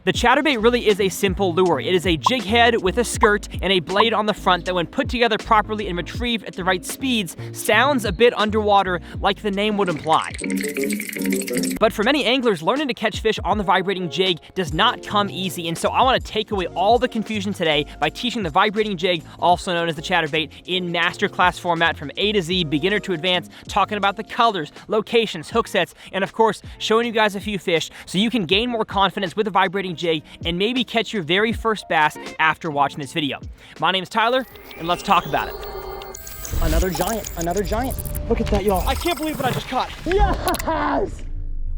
The Chatterbait really is a simple lure. It is a jig head with a skirt and a blade on the front that when put together properly and retrieved at the right speeds, sounds a bit underwater like the name would imply. But for many anglers, learning to catch fish on the vibrating jig does not come easy, and so I want to take away all the confusion today by teaching the vibrating jig, also known as the Chatterbait, in masterclass format from A to Z, beginner to advanced, talking about the colors, locations, hook sets, and of course, showing you guys a few fish so you can gain more confidence with the vibrating jig and maybe catch your very first bass after watching this video. My name is Tyler, and let's talk about it. Another giant, another giant. Look at that, y'all. I can't believe what I just caught. Yes!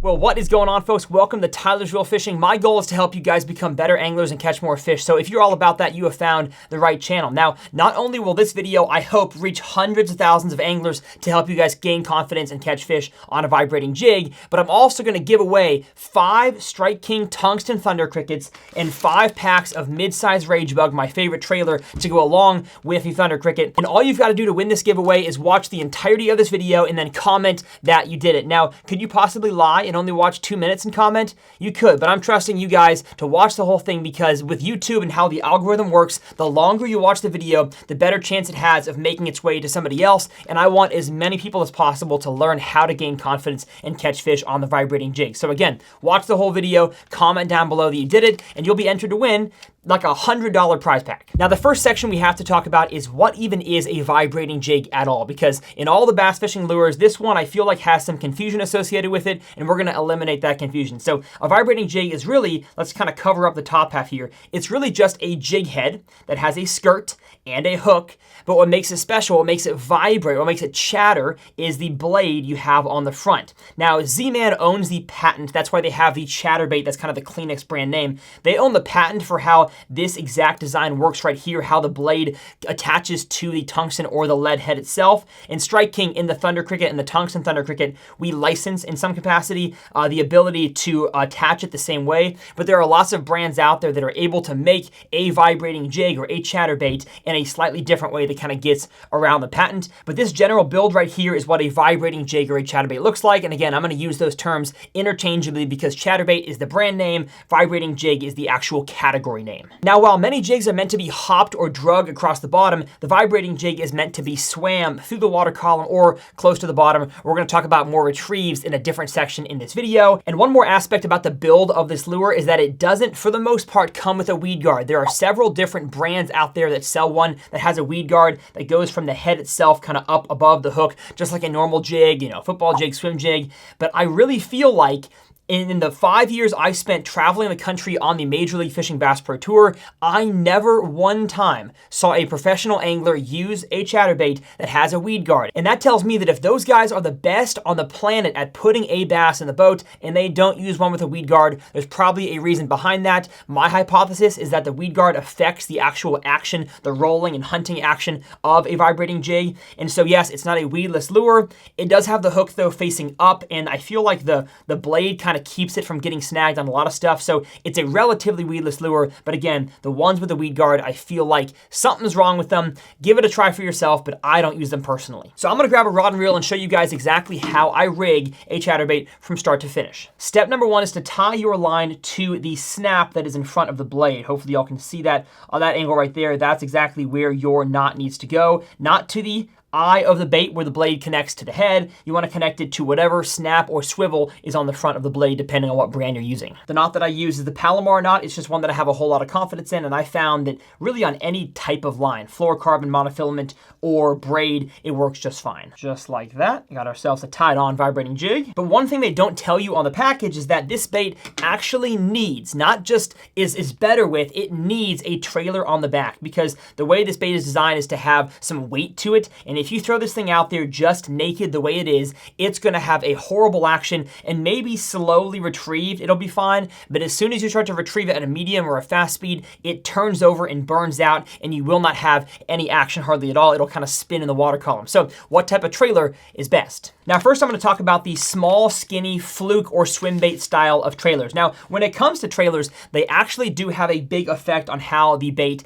Well, what is going on, folks? Welcome to Tyler's Reel Fishing. My goal is to help you guys become better anglers and catch more fish. So if you're all about that, you have found the right channel. Now, not only will this video, I hope, reach hundreds of thousands of anglers to help you guys gain confidence and catch fish on a vibrating jig, but I'm also going to give away 5 Strike King tungsten thunder crickets and 5 packs of mid-size rage bug, my favorite trailer, to go along with the thunder cricket. And all you've got to do to win this giveaway is watch the entirety of this video and then comment that you did it. Now, could you possibly lie and only watch 2 minutes and comment? You could, but I'm trusting you guys to watch the whole thing because with YouTube and how the algorithm works, the longer you watch the video, the better chance it has of making its way to somebody else, and I want as many people as possible to learn how to gain confidence and catch fish on the vibrating jig. So again, watch the whole video, comment down below that you did it, and you'll be entered to win like a $100 prize pack. Now, the first section we have to talk about is what even is a vibrating jig at all, because in all the bass fishing lures, this one I feel like has some confusion associated with it, and we're gonna eliminate that confusion. So a vibrating jig is really, let's kind of cover up the top half here. It's really just a jig head that has a skirt and a hook, but what makes it special, what makes it vibrate, what makes it chatter is the blade you have on the front. Now, Z-Man owns the patent. That's why they have the Chatterbait. That's kind of the Kleenex brand name. They own the patent for how this exact design works right here, how the blade attaches to the tungsten or the lead head itself. And Strike King in the Thunder Cricket and the Tungsten Thunder Cricket, we license in some capacity the ability to attach it the same way, but there are lots of brands out there that are able to make a vibrating jig or a chatterbait in a slightly different way that kind of gets around the patent. But this general build right here is what a vibrating jig or a chatterbait looks like. And again, I'm going to use those terms interchangeably because chatterbait is the brand name, vibrating jig is the actual category name. Now, while many jigs are meant to be hopped or drug across the bottom, the vibrating jig is meant to be swam through the water column or close to the bottom. We're going to talk about more retrieves in a different section in this video. And one more aspect about the build of this lure is that it doesn't, for the most part, come with a weed guard. There are several different brands out there that sell one that has a weed guard that goes from the head itself kind of up above the hook, just like a normal jig, football jig, swim jig. But I really feel like in the 5 years I spent traveling the country on the Major League Fishing Bass Pro Tour, I never one time saw a professional angler use a chatterbait that has a weed guard. And that tells me that if those guys are the best on the planet at putting a bass in the boat and they don't use one with a weed guard, there's probably a reason behind that. My hypothesis is that the weed guard affects the actual action, the rolling and hunting action of a vibrating jig. And so yes, it's not a weedless lure. It does have the hook though facing up, and I feel like the blade kind of keeps it from getting snagged on a lot of stuff. So it's a relatively weedless lure, but again, the ones with the weed guard, I feel like something's wrong with them. Give it a try for yourself, but I don't use them personally. So I'm gonna grab a rod and reel and show you guys exactly how I rig a chatterbait from start to finish. Step number 1 is to tie your line to the snap that is in front of the blade. Hopefully y'all can see that on that angle right there. That's exactly where your knot needs to go, not to the eye of the bait where the blade connects to the head. You want to connect it to whatever snap or swivel is on the front of the blade, depending on what brand you're using. The knot that I use is the Palomar knot. It's just one that I have a whole lot of confidence in, and I found that really on any type of line, fluorocarbon, monofilament, or braid, it works just fine. Just like that, got ourselves a tied on vibrating jig. But one thing they don't tell you on the package is that this bait actually needs, not just is better with, it needs a trailer on the back, because the way this bait is designed is to have some weight to it, and if you throw this thing out there just naked the way it is, it's gonna have a horrible action and maybe slowly retrieved, it'll be fine, but as soon as you start to retrieve it at a medium or a fast speed, it turns over and burns out and you will not have any action hardly at all. It'll kind of spin in the water column. So what type of trailer is best? Now, first I'm gonna talk about the small, skinny, fluke or swim bait style of trailers. Now, when it comes to trailers, they actually do have a big effect on how the bait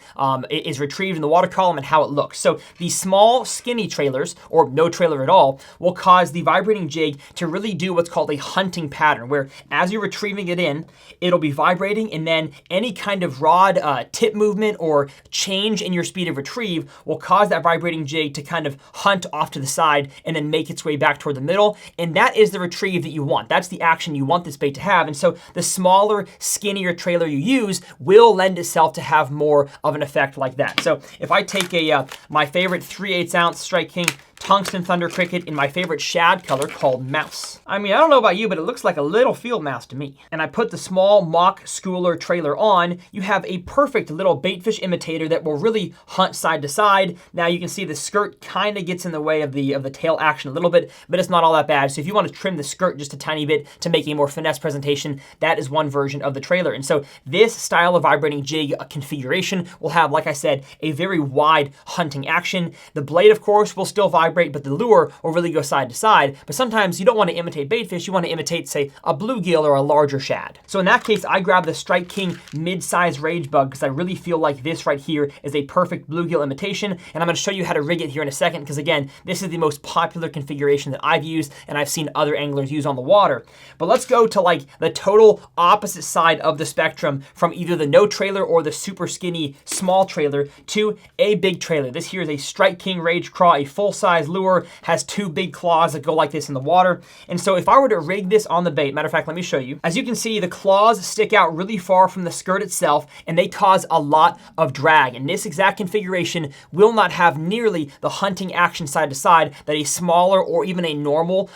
is retrieved in the water column and how it looks. So the small, skinny skinny trailers or no trailer at all will cause the vibrating jig to really do what's called a hunting pattern, where as you're retrieving it in, it'll be vibrating, and then any kind of rod tip movement or change in your speed of retrieve will cause that vibrating jig to kind of hunt off to the side and then make its way back toward the middle. And that is the retrieve that you want. That's the action you want this bait to have. And so the smaller, skinnier trailer you use will lend itself to have more of an effect like that. So if I take my favorite 3/8 ounce Strike King Tungsten Thunder Cricket in my favorite shad color called Mouse. I mean, I don't know about you, but it looks like a little field mouse to me. And I put the small Mach schooler trailer on, you have a perfect little baitfish imitator that will really hunt side to side. Now you can see the skirt kind of gets in the way of the tail action a little bit, but it's not all that bad. So if you want to trim the skirt just a tiny bit to make a more finesse presentation, that is one version of the trailer. And so this style of vibrating jig configuration will have, like I said, a very wide hunting action. The blade, of course, will still vibrate, but the lure will really go side to side. But sometimes you don't want to imitate baitfish, you want to imitate, say, a bluegill or a larger shad. So in that case, I grabbed the Strike King mid-size rage bug because I really feel like this right here is a perfect bluegill imitation. And I'm going to show you how to rig it here in a second, because again, this is the most popular configuration that I've used and I've seen other anglers use on the water. But let's go to like the total opposite side of the spectrum, from either the no trailer or the super skinny small trailer to a big trailer. This here is a Strike King Rage Craw, a full-size lure, has two big claws that go like this in the water. And so if I were to rig this on the bait, matter of fact, let me show you. As you can see, the claws stick out really far from the skirt itself, and they cause a lot of drag. And this exact configuration will not have nearly the hunting action side to side that a smaller or even a normal,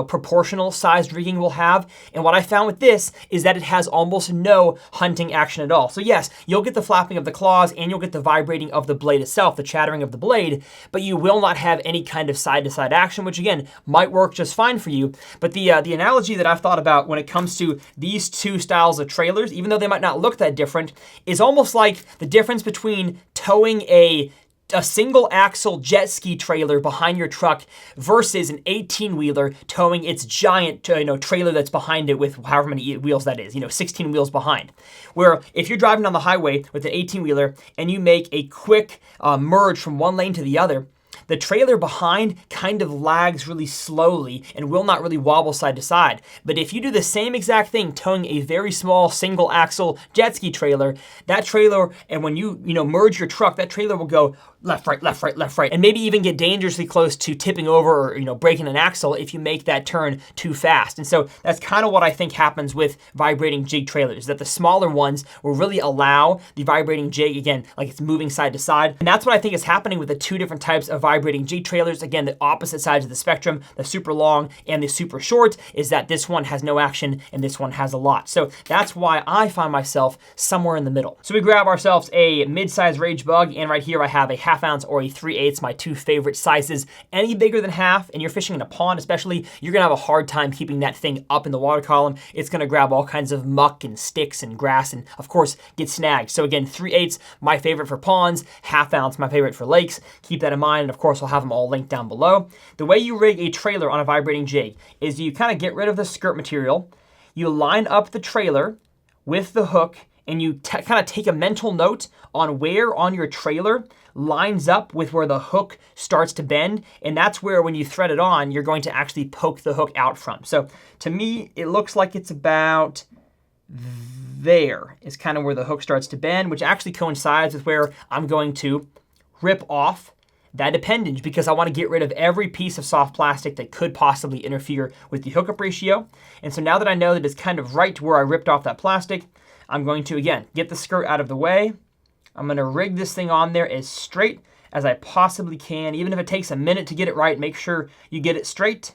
proportional sized rigging will have. And what I found with this is that it has almost no hunting action at all. So yes, you'll get the flapping of the claws and you'll get the vibrating of the blade itself, the chattering of the blade, but you will not have any kind of side-to-side action, which again, might work just fine for you. But the analogy that I've thought about when it comes to these two styles of trailers, even though they might not look that different, is almost like the difference between towing a single axle jet ski trailer behind your truck versus an 18-wheeler towing its giant trailer that's behind it with however many wheels that is, 16 wheels behind. Where if you're driving on the highway with an 18-wheeler and you make a quick merge from one lane to the other, the trailer behind kind of lags really slowly and will not really wobble side to side. But if you do the same exact thing towing a very small single axle jet ski trailer, that trailer, and when you merge your truck, that trailer will go left, right, left, right, left, right, and maybe even get dangerously close to tipping over or breaking an axle if you make that turn too fast. And so that's kind of what I think happens with vibrating jig trailers, that the smaller ones will really allow the vibrating jig, again, like it's moving side to side. And that's what I think is happening with the two different types of vibrating jig trailers. Again, the opposite sides of the spectrum, the super long and the super short, is that this one has no action and this one has a lot. So that's why I find myself somewhere in the middle. So we grab ourselves a mid-size Rage Bug, and right here I have a 1/2 ounce or a 3/8, my two favorite sizes. Any bigger than half, and you're fishing in a pond especially, you're gonna have a hard time keeping that thing up in the water column. It's gonna grab all kinds of muck and sticks and grass and of course get snagged. So again, 3/8, my favorite for ponds, 1/2 ounce, my favorite for lakes. Keep that in mind, and of course I'll have them all linked down below. The way you rig a trailer on a vibrating jig is you kind of get rid of the skirt material, you line up the trailer with the hook, and you kind of take a mental note on where on your trailer lines up with where the hook starts to bend, and that's where when you thread it on, you're going to actually poke the hook out from. So to me, it looks like it's about there is kind of where the hook starts to bend, which actually coincides with where I'm going to rip off that appendage, because I want to get rid of every piece of soft plastic that could possibly interfere with the hookup ratio. And so now that I know that it's kind of right to where I ripped off that plastic, I'm going to, again, get the skirt out of the way. I'm going to rig this thing on there as straight as I possibly can. Even if it takes a minute to get it right, make sure you get it straight.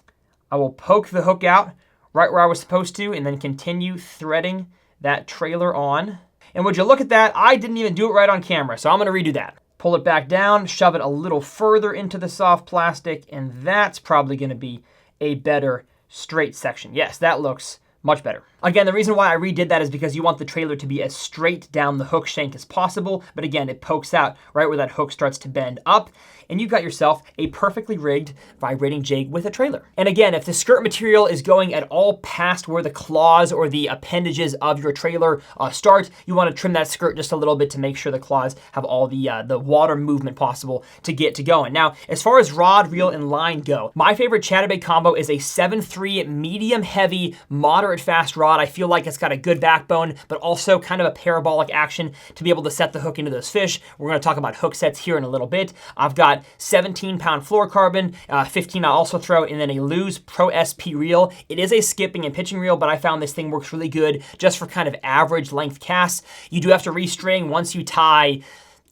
I will poke the hook out right where I was supposed to, and then continue threading that trailer on. And would you look at that? I didn't even do it right on camera, so I'm going to redo that. Pull it back down, shove it a little further into the soft plastic, and that's probably going to be a better straight section. Yes, that looks much better. Again, the reason why I redid that is because you want the trailer to be as straight down the hook shank as possible, but again, it pokes out right where that hook starts to bend up, and you've got yourself a perfectly rigged vibrating jig with a trailer. And again, if the skirt material is going at all past where the claws or the appendages of your trailer start, you want to trim that skirt just a little bit to make sure the claws have all the water movement possible to get to going. Now, as far as rod, reel, and line go, my favorite Chatterbait combo is a 7.3 medium heavy, moderate fast rod. I feel like it's got a good backbone, but also kind of a parabolic action to be able to set the hook into those fish. We're going to talk about hook sets here in a little bit. I've got 17-pound fluorocarbon, 15 I also throw, and then a Lew's Pro SP reel. It is a skipping and pitching reel, but I found this thing works really good just for kind of average length casts. You do have to restring once you tie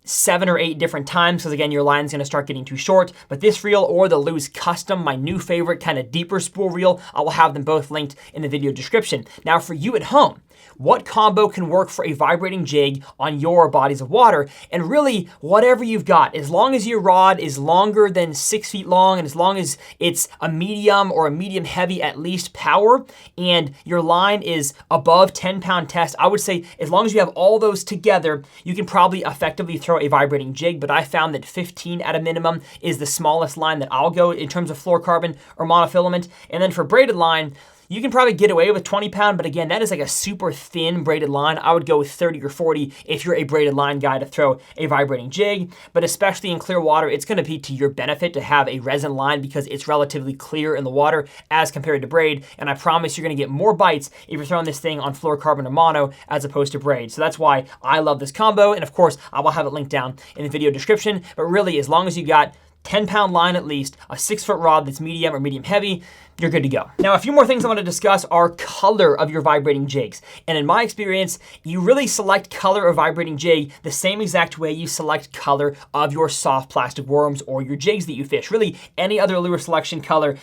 7 or 8 different times, because again, your line's gonna start getting too short. But this reel or the Lew's Custom, my new favorite kind of deeper spool reel, I will have them both linked in the video description. Now for you at home, what combo can work for a vibrating jig on your bodies of water? And really, whatever you've got, as long as your rod is longer than 6 feet long, and as long as it's a medium or a medium heavy at least power, and your line is above 10-pound test, I would say as long as you have all those together, you can probably effectively throw a vibrating jig. But I found that 15 at a minimum is the smallest line that I'll go in terms of fluorocarbon or monofilament. And then for braided line, you can probably get away with 20-pound, but again, that is like a super thin braided line. I would go with 30 or 40 if you're a braided line guy to throw a vibrating jig, but especially in clear water, it's gonna be to your benefit to have a resin line because it's relatively clear in the water as compared to braid, and I promise you're gonna get more bites if you're throwing this thing on fluorocarbon or mono as opposed to braid. So that's why I love this combo, and of course, I will have it linked down in the video description, but really, as long as you got 10-pound line at least, a 6-foot rod that's medium or medium heavy, you're good to go. Now, a few more things I want to discuss are color of your vibrating jigs. And in my experience, you really select color of vibrating jig the same exact way you select color of your soft plastic worms or your jigs that you fish. Really, any other lure selection color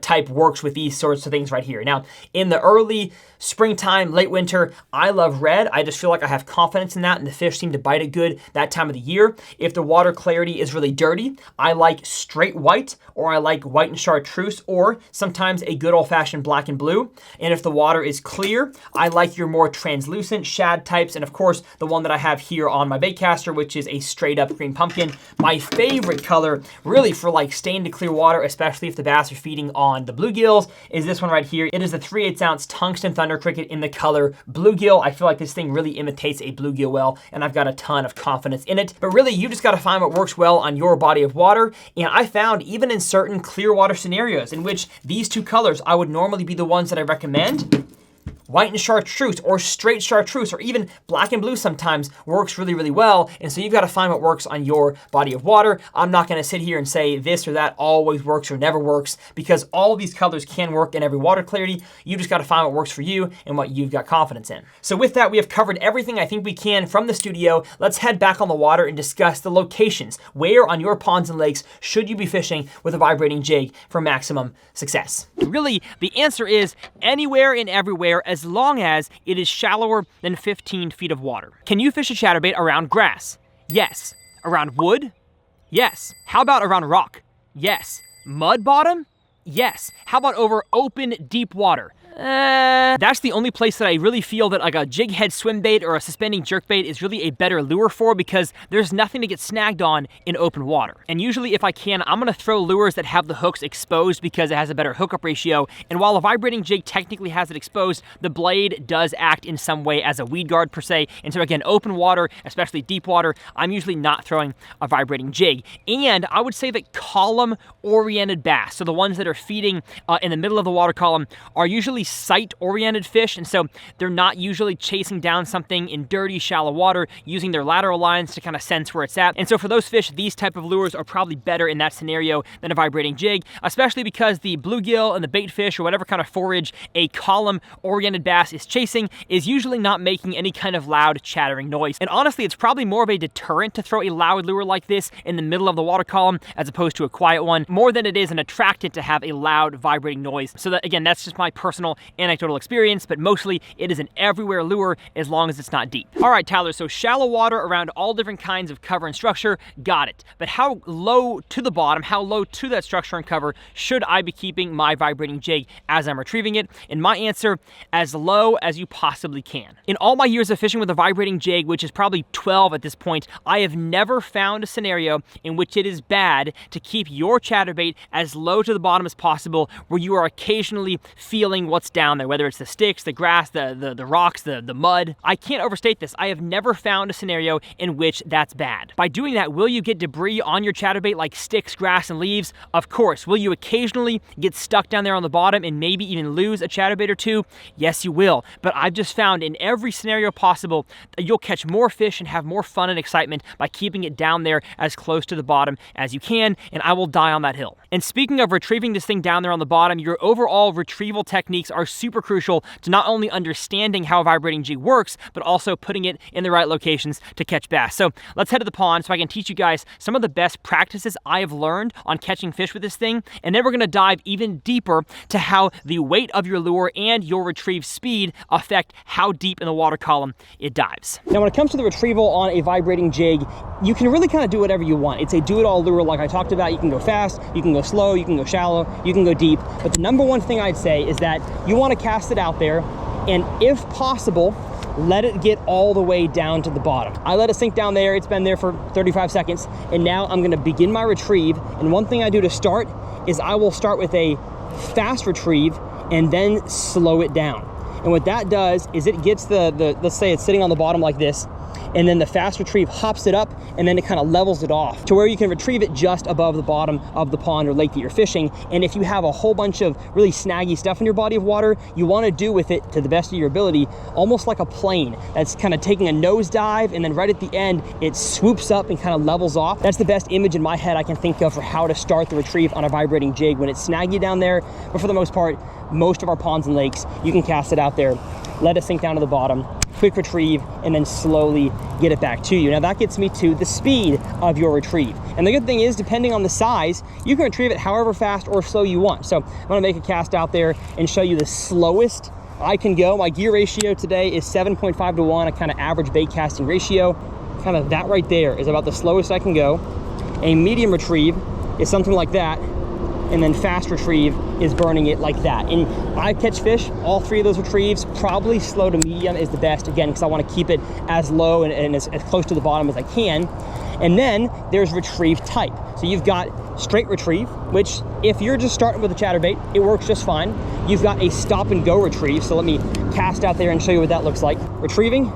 type works with these sorts of things right here. Now, in the early springtime, late winter, I love red. I just feel like I have confidence in that, and the fish seem to bite it good that time of the year. If the water clarity is really dirty, I like straight white, or I like white and chartreuse, or sometimes a good old-fashioned black and blue. And if the water is clear, I like your more translucent shad types, and of course, the one that I have here on my baitcaster, which is a straight-up green pumpkin. My favorite color, really for like staying to clear water, especially if the bass are feeding on the bluegills, is this one right here. It is the 3/8 ounce tungsten thunder cricket in the color bluegill. I feel like this thing really imitates a bluegill well, and I've got a ton of confidence in it. But really, you just gotta find what works well on your body of water. And I found even in certain clear water scenarios in which these two colors I would normally be the ones that I recommend, white and chartreuse or straight chartreuse or even black and blue sometimes works really, really well. And so you've got to find what works on your body of water. I'm not going to sit here and say this or that always works or never works, because all of these colors can work in every water clarity. You just got to find what works for you and what you've got confidence in. So with that, we have covered everything I think we can from the studio. Let's head back on the water and discuss the locations. Where on your ponds and lakes should you be fishing with a vibrating jig for maximum success? Really, the answer is anywhere and everywhere, as long as it is shallower than 15 feet of water. Can you fish a chatterbait around grass? Yes. Around wood? Yes. How about around rock? Yes. Mud bottom? Yes. How about over open, deep water? That's the only place that I really feel that like a jig head swim bait or a suspending jerkbait is really a better lure for, because there's nothing to get snagged on in open water. And usually if I can, I'm gonna throw lures that have the hooks exposed because it has a better hookup ratio. And while a vibrating jig technically has it exposed, the blade does act in some way as a weed guard per se. And so again, open water, especially deep water, I'm usually not throwing a vibrating jig. And I would say that column-oriented bass, so the ones that are feeding in the middle of the water column, are usually sight-oriented fish, and so they're not usually chasing down something in dirty, shallow water, using their lateral lines to kind of sense where it's at. And so for those fish, these type of lures are probably better in that scenario than a vibrating jig, especially because the bluegill and the bait fish or whatever kind of forage a column-oriented bass is chasing is usually not making any kind of loud chattering noise. And honestly, it's probably more of a deterrent to throw a loud lure like this in the middle of the water column as opposed to a quiet one, more than it is an attractant to have a loud vibrating noise. So that, again, that's just my personal personal anecdotal experience, but mostly it is an everywhere lure as long as it's not deep. All right, Tyler, so shallow water around all different kinds of cover and structure, got it. But how low to the bottom, how low to that structure and cover should I be keeping my vibrating jig as I'm retrieving it? And my answer, as low as you possibly can. In all my years of fishing with a vibrating jig, which is probably 12 at this point, I have never found a scenario in which it is bad to keep your chatterbait as low to the bottom as possible, where you are occasionally feeling what's down there, whether it's the sticks, the grass, the rocks, the mud. I can't overstate this. I have never found a scenario in which that's bad. By doing that, will you get debris on your chatterbait like sticks, grass, and leaves? Of course. Will you occasionally get stuck down there on the bottom and maybe even lose a chatterbait or two? Yes, you will. But I've just found in every scenario possible that you'll catch more fish and have more fun and excitement by keeping it down there as close to the bottom as you can, and I will die on that hill. And speaking of retrieving this thing down there on the bottom, your overall retrieval techniques are super crucial to not only understanding how a vibrating jig works, but also putting it in the right locations to catch bass. So let's head to the pond so I can teach you guys some of the best practices I have learned on catching fish with this thing, and then we're gonna dive even deeper to how the weight of your lure and your retrieve speed affect how deep in the water column it dives. Now, when it comes to the retrieval on a vibrating jig, you can really kind of do whatever you want. It's a do-it-all lure like I talked about. You can go fast, you can go slow, you can go shallow, you can go deep. But the number one thing I'd say is that you want to cast it out there, and if possible, let it get all the way down to the bottom. I let it sink down there. It's been there for 35 seconds. And now I'm going to begin my retrieve. And one thing I do to start is I will start with a fast retrieve and then slow it down. And what that does is it gets let's say it's sitting on the bottom like this, and then the fast retrieve hops it up, and then it kind of levels it off to where you can retrieve it just above the bottom of the pond or lake that you're fishing. And if you have a whole bunch of really snaggy stuff in your body of water, you want to do with it, to the best of your ability, almost like a plane that's kind of taking a nosedive, and then right at the end it swoops up and kind of levels off. That's the best image in my head I can think of for how to start the retrieve on a vibrating jig when it's snaggy down there. But for the most part, most of our ponds and lakes, you can cast it out there, let it sink down to the bottom, quick retrieve, and then slowly get it back to you. Now that gets me to the speed of your retrieve. And the good thing is, depending on the size, you can retrieve it however fast or slow you want. So I'm gonna make a cast out there and show you the slowest I can go. My gear ratio today is 7.5 to 1, a kind of average bait casting ratio. Kind of that right there is about the slowest I can go. A medium retrieve is something like that, and then fast retrieve is burning it like that. And I catch fish, all three of those retrieves, probably slow to medium is the best, again, because I want to keep it as low and as close to the bottom as I can. And then there's retrieve type. So you've got straight retrieve, which if you're just starting with a chatterbait, it works just fine. You've got a stop and go retrieve. So let me cast out there and show you what that looks like. Retrieving,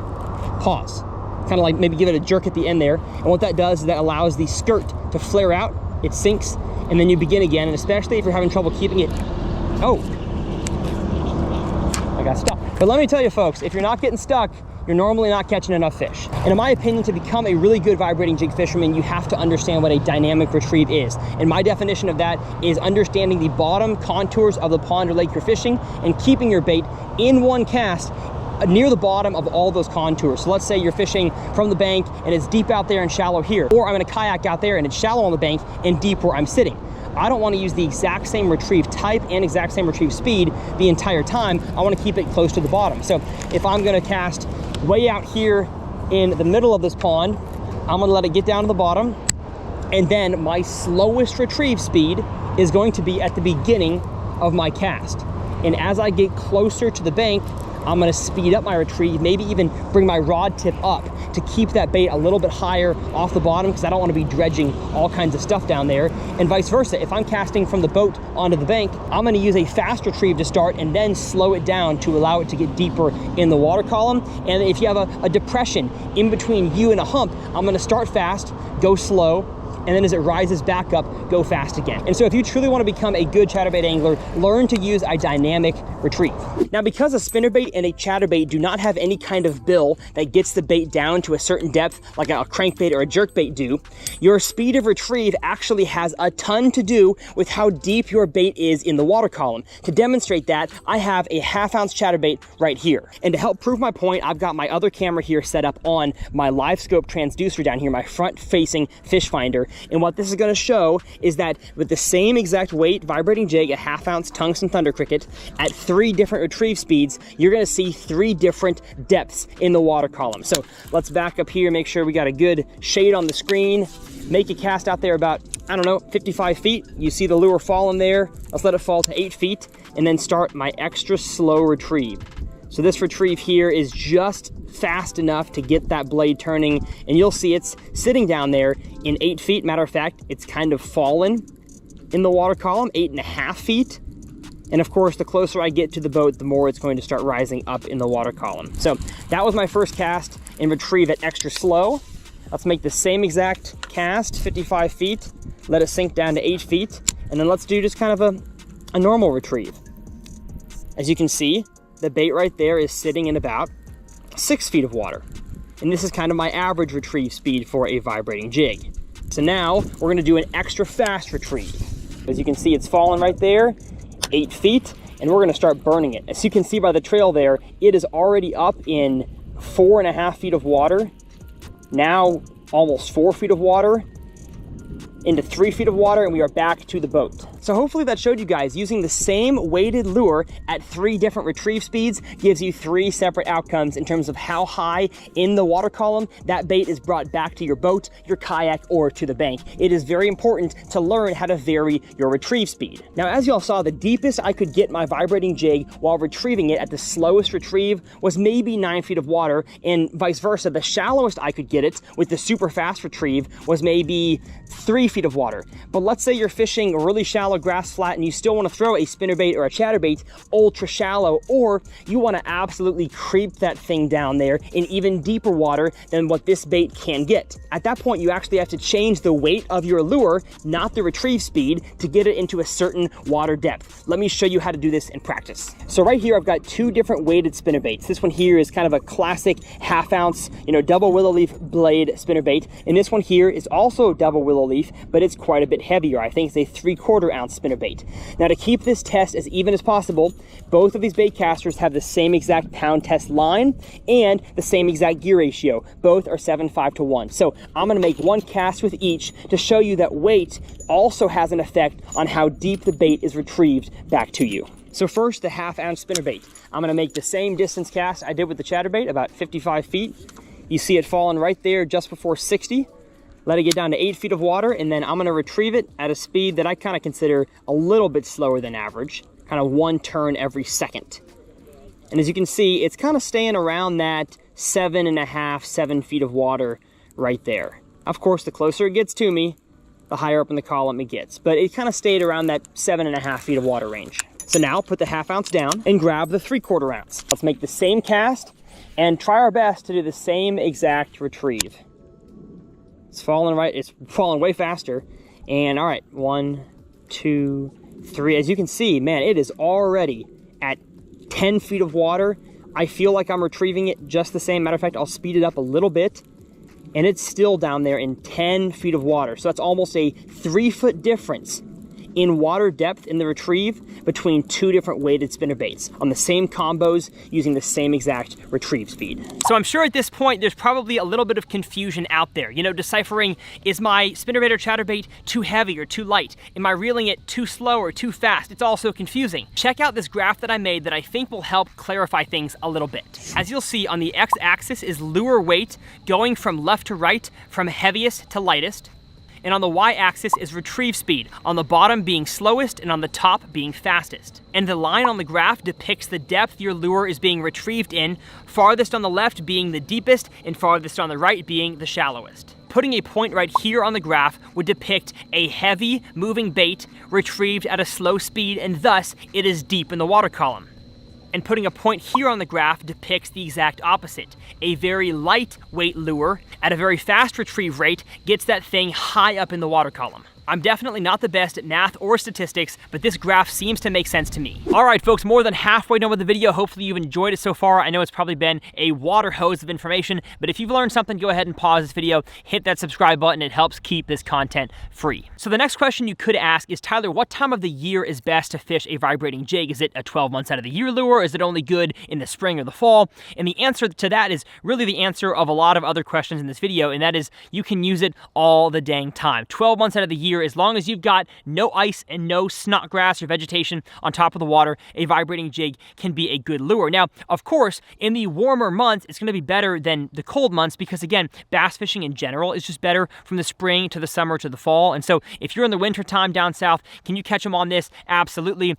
pause. Kind of like maybe give it a jerk at the end there. And what that does is that allows the skirt to flare out, it sinks, and then you begin again. And especially if you're having trouble keeping it, oh, I got stuck. But let me tell you folks, if you're not getting stuck, you're normally not catching enough fish. And in my opinion, to become a really good vibrating jig fisherman, you have to understand what a dynamic retrieve is. And my definition of that is understanding the bottom contours of the pond or lake you're fishing and keeping your bait in one cast near the bottom of all those contours. So let's say you're fishing from the bank and it's deep out there and shallow here, or I'm in a kayak out there and it's shallow on the bank and deep where I'm sitting. I don't want to use the exact same retrieve type and exact same retrieve speed the entire time. I want to keep it close to the bottom. So if I'm going to cast way out here in the middle of this pond, I'm going to let it get down to the bottom, and then my slowest retrieve speed is going to be at the beginning of my cast. And as I get closer to the bank, I'm gonna speed up my retrieve, maybe even bring my rod tip up to keep that bait a little bit higher off the bottom, because I don't want to be dredging all kinds of stuff down there. And vice versa, if I'm casting from the boat onto the bank, I'm gonna use a fast retrieve to start and then slow it down to allow it to get deeper in the water column. And if you have a depression in between you and a hump, I'm gonna start fast, go slow, and then as it rises back up, go fast again. And so if you truly want to become a good chatterbait angler, learn to use a dynamic retrieve. Now, because a spinnerbait and a chatterbait do not have any kind of bill that gets the bait down to a certain depth like a crankbait or a jerkbait do, your speed of retrieve actually has a ton to do with how deep your bait is in the water column. To demonstrate that, I have a 1/2 ounce chatterbait right here. And to help prove my point, I've got my other camera here set up on my live scope transducer down here, my front facing fish finder. And what this is going to show is that with the same exact weight vibrating jig, a 1/2 ounce tungsten thunder cricket, at 3 different retrieve speeds, you're going to see 3 different depths in the water column. So let's back up here, make sure we got a good shade on the screen, make a cast out there about, I don't know, 55 feet. You see the lure fall in there. Let's let it fall to 8 feet and then start my extra slow retrieve. So this retrieve here is just fast enough to get that blade turning, and you'll see it's sitting down there in 8 feet. Matter of fact, it's kind of fallen in the water column, 8.5 feet. And of course, the closer I get to the boat, the more it's going to start rising up in the water column. So that was my first cast and retrieve at extra slow. Let's make the same exact cast, 55 feet, let it sink down to 8 feet, and then let's do just kind of a normal retrieve. As you can see, the bait right there is sitting in about 6 feet of water. And this is kind of my average retrieve speed for a vibrating jig. So now we're gonna do an extra fast retrieve. As you can see, it's falling right there, 8 feet, and we're gonna start burning it. As you can see by the trail there, it is already up in 4.5 feet of water, now almost 4 feet of water, into 3 feet of water, and we are back to the boat. So hopefully that showed you guys using the same weighted lure at 3 different retrieve speeds gives you 3 separate outcomes in terms of how high in the water column that bait is brought back to your boat, your kayak, or to the bank. It is very important to learn how to vary your retrieve speed. Now, as y'all saw, the deepest I could get my vibrating jig while retrieving it at the slowest retrieve was maybe 9 feet of water, and vice versa. The shallowest I could get it with the super fast retrieve was maybe 3 feet of water. But let's say you're fishing a really shallow grass flat and you still want to throw a spinnerbait or a chatterbait ultra shallow, or you want to absolutely creep that thing down there in even deeper water than what this bait can get. At that point, you actually have to change the weight of your lure, not the retrieve speed, to get it into a certain water depth. Let me show you how to do this in practice. So right here, I've got 2 different weighted spinnerbaits. This one here is kind of a classic 1/2 ounce, double willow leaf blade spinnerbait. And this one here is also double willow leaf, but it's quite a bit heavier. I think it's a 3/4 ounce spinnerbait. Now, to keep this test as even as possible, both of these bait casters have the same exact pound test line and the same exact gear ratio. Both are 7:5 to 1. So I'm gonna make 1 cast with each to show you that weight also has an effect on how deep the bait is retrieved back to you. So first, the 1/2 ounce spinnerbait. I'm gonna make the same distance cast I did with the chatterbait, about 55 feet. You see it falling right there just before 60. Let it get down to 8 feet of water, and then I'm gonna retrieve it at a speed that I kind of consider a little bit slower than average, kind of 1 turn every second. And as you can see, it's kind of staying around that 7.5, 7 feet of water right there. Of course, the closer it gets to me, the higher up in the column it gets, but it kind of stayed around that 7.5 feet of water range. So now put the 1/2 ounce down and grab the 3/4 ounce. Let's make the same cast and try our best to do the same exact retrieve. It's falling way faster. And all right, 1, 2, 3. As you can see, man, it is already at 10 feet of water. I feel like I'm retrieving it just the same. Matter of fact, I'll speed it up a little bit, and it's still down there in 10 feet of water. So that's almost a 3-foot difference in water depth in the retrieve between 2 different weighted spinnerbaits on the same combos using the same exact retrieve speed. So I'm sure at this point there's probably a little bit of confusion out there, deciphering, is my spinnerbait or chatterbait too heavy or too light? Am I reeling it too slow or too fast? It's all so confusing. Check out this graph that I made that I think will help clarify things a little bit. As you'll see, on the x-axis is lure weight going from left to right, from heaviest to lightest. And on the y-axis is retrieve speed, on the bottom being slowest and on the top being fastest. And the line on the graph depicts the depth your lure is being retrieved in, farthest on the left being the deepest and farthest on the right being the shallowest. Putting a point right here on the graph would depict a heavy moving bait retrieved at a slow speed, and thus it is deep in the water column. And putting a point here on the graph depicts the exact opposite. A very lightweight lure at a very fast retrieve rate gets that thing high up in the water column. I'm definitely not the best at math or statistics, but this graph seems to make sense to me. All right, folks, more than halfway done with the video. Hopefully you've enjoyed it so far. I know it's probably been a water hose of information, but if you've learned something, go ahead and pause this video, hit that subscribe button. It helps keep this content free. So the next question you could ask is, Tyler, what time of the year is best to fish a vibrating jig? Is it a 12 months out of the year lure? Is it only good in the spring or the fall? And the answer to that is really the answer of a lot of other questions in this video, and that is you can use it all the dang time. 12 months out of the year, as long as you've got no ice and no snot grass or vegetation on top of the water, a vibrating jig can be a good lure. Now, of course, in the warmer months, it's going to be better than the cold months because, again, bass fishing in general is just better from the spring to the summer to the fall. And so if you're in the winter time down south, can you catch them on this? Absolutely.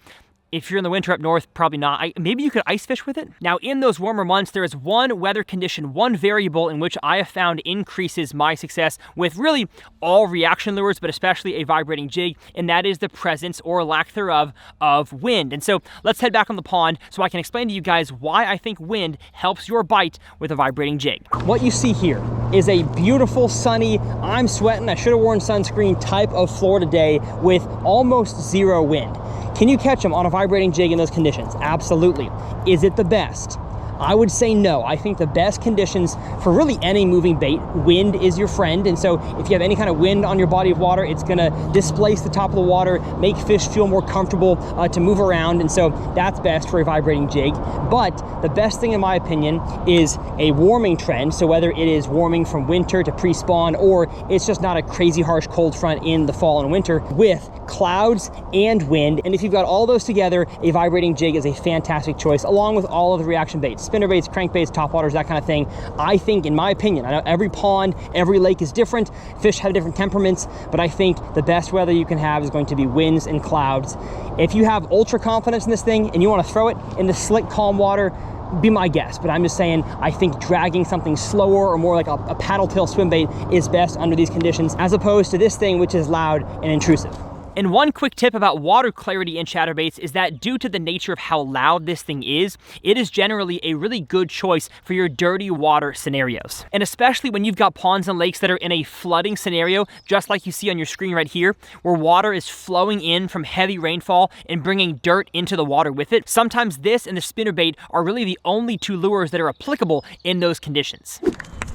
If you're in the winter up north, probably not. Maybe you could ice fish with it. Now, in those warmer months, there is one weather condition, one variable in which I have found increases my success with really all reaction lures, but especially a vibrating jig, and that is the presence or lack thereof of wind. And so let's head back on the pond so I can explain to you guys why I think wind helps your bite with a vibrating jig. What you see here is a beautiful, sunny, I'm sweating, I should have worn sunscreen type of Florida day with almost zero wind. Can you catch them on a vibrating jig in those conditions? Absolutely. Is it the best? I would say no. I think the best conditions for really any moving bait, wind is your friend. And so if you have any kind of wind on your body of water, it's gonna displace the top of the water, make fish feel more comfortable to move around. And so that's best for a vibrating jig. But the best thing in my opinion is a warming trend. So whether it is warming from winter to pre-spawn, or it's just not a crazy harsh cold front in the fall and winter with clouds and wind. And if you've got all those together, a vibrating jig is a fantastic choice, along with all of the reaction baits. Spinnerbaits, crankbaits, topwaters, that kind of thing. I think, in my opinion, I know every pond, every lake is different, fish have different temperaments, but I think the best weather you can have is going to be winds and clouds. If you have ultra confidence in this thing and you want to throw it in the slick, calm water, be my guest. But I'm just saying, I think dragging something slower or more like a paddle tail swim bait is best under these conditions, as opposed to this thing, which is loud and intrusive. And one quick tip about water clarity in chatterbaits is that due to the nature of how loud this thing is, it is generally a really good choice for your dirty water scenarios. And especially when you've got ponds and lakes that are in a flooding scenario, just like you see on your screen right here, where water is flowing in from heavy rainfall and bringing dirt into the water with it. Sometimes this and the spinnerbait are really the only two lures that are applicable in those conditions.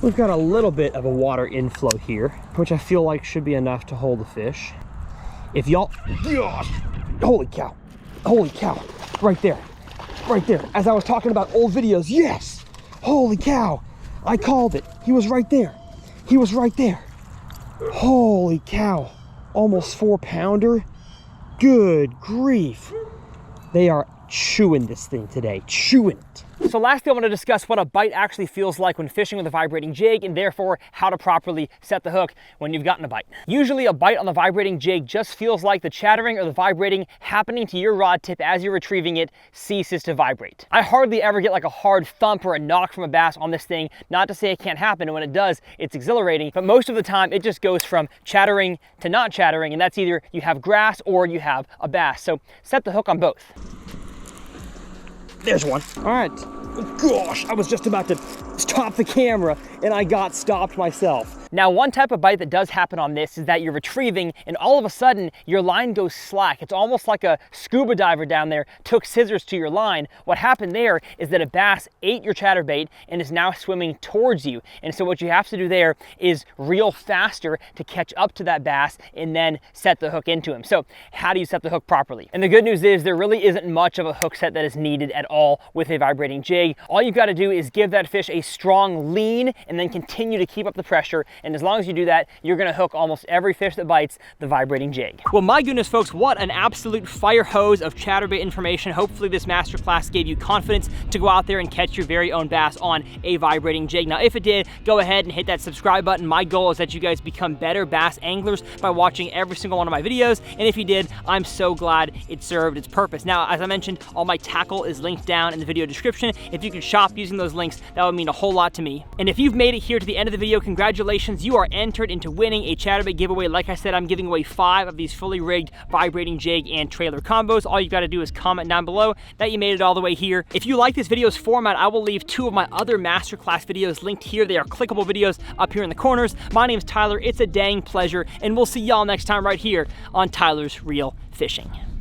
We've got a little bit of a water inflow here, which I feel like should be enough to hold the fish. If y'all, gosh, holy cow, right there, as I was talking about old videos, yes, holy cow, I called it, he was right there, holy cow, almost 4-pounder, good grief, they are chewing this thing today, chewing it. So lastly, I want to discuss what a bite actually feels like when fishing with a vibrating jig, and therefore how to properly set the hook when you've gotten a bite. Usually a bite on the vibrating jig just feels like the chattering or the vibrating happening to your rod tip as you're retrieving it ceases to vibrate. I hardly ever get like a hard thump or a knock from a bass on this thing, not to say it can't happen, and when it does, it's exhilarating, but most of the time it just goes from chattering to not chattering, and that's either you have grass or you have a bass. So set the hook on both. There's one. All right. Gosh, I was just about to stop the camera and I got stopped myself. Now, one type of bite that does happen on this is that you're retrieving and all of a sudden your line goes slack. It's almost like a scuba diver down there took scissors to your line. What happened there is that a bass ate your chatterbait and is now swimming towards you. And so what you have to do there is reel faster to catch up to that bass and then set the hook into him. So how do you set the hook properly? And the good news is there really isn't much of a hook set that is needed at all with a vibrating jig. All you've got to do is give that fish a strong lean and then continue to keep up the pressure. And as long as you do that, you're gonna hook almost every fish that bites the vibrating jig. Well, my goodness, folks, what an absolute fire hose of chatterbait information. Hopefully this masterclass gave you confidence to go out there and catch your very own bass on a vibrating jig. Now, if it did, go ahead and hit that subscribe button. My goal is that you guys become better bass anglers by watching every single one of my videos. And if you did, I'm so glad it served its purpose. Now, as I mentioned, all my tackle is linked down in the video description. If you could shop using those links, that would mean a whole lot to me. And if you've made it here to the end of the video, congratulations. congratulations, you are entered into winning a Chatterbait giveaway. Like I said, I'm giving away 5 of these fully rigged vibrating jig and trailer combos. All you've got to do is comment down below that you made it all the way here. If you like this video's format, I will leave 2 of my other masterclass videos linked here. They are clickable videos up here in the corners. My name's Tyler. It's a dang pleasure, and we'll see y'all next time right here on Tyler's Real Fishing.